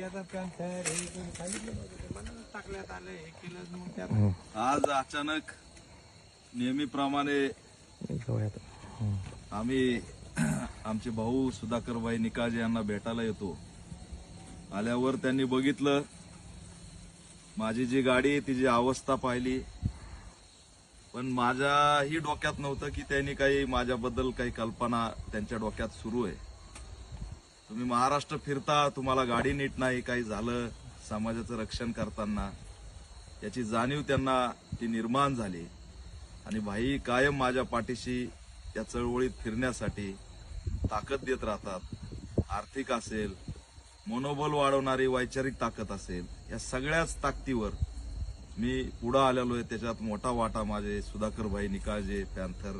आता पॅन्थर हे कोणी सांगितलं नव्हतं, मला टाकण्यात आलं हे केलं मग त्यात आज अचानक नेहमीप्रमाणे आम्ही आमचे भाऊ सुधाकरभाई निकाळजे यांना भेटायला येतो. आल्यावर त्यांनी बघितलं माझी जी गाडी तिची अवस्था पाहिली, पण माझ्याही डोक्यात नव्हतं की त्यांनी काही माझ्याबद्दल काही कल्पना त्यांच्या डोक्यात सुरू आहे. तुम्ही महाराष्ट्र फिरता, तुम्हाला गाडी नीट नाही, काही झालं समाजाचं रक्षण करताना याची जाणीव त्यांना ती निर्माण झाली. आणि भाई कायम माझ्या पाठीशी या चळवळीत फिरण्यासाठी ताकद देत राहतात. आर्थिक असेल, मनोबल वाढवणारी वैचारिक ताकद असेल, या सगळ्याच ताकदीवर मी पुढे आलेलो आहे. त्याच्यात मोठा वाटा माझे सुधाकरभाई निकाळजे पॅन्थर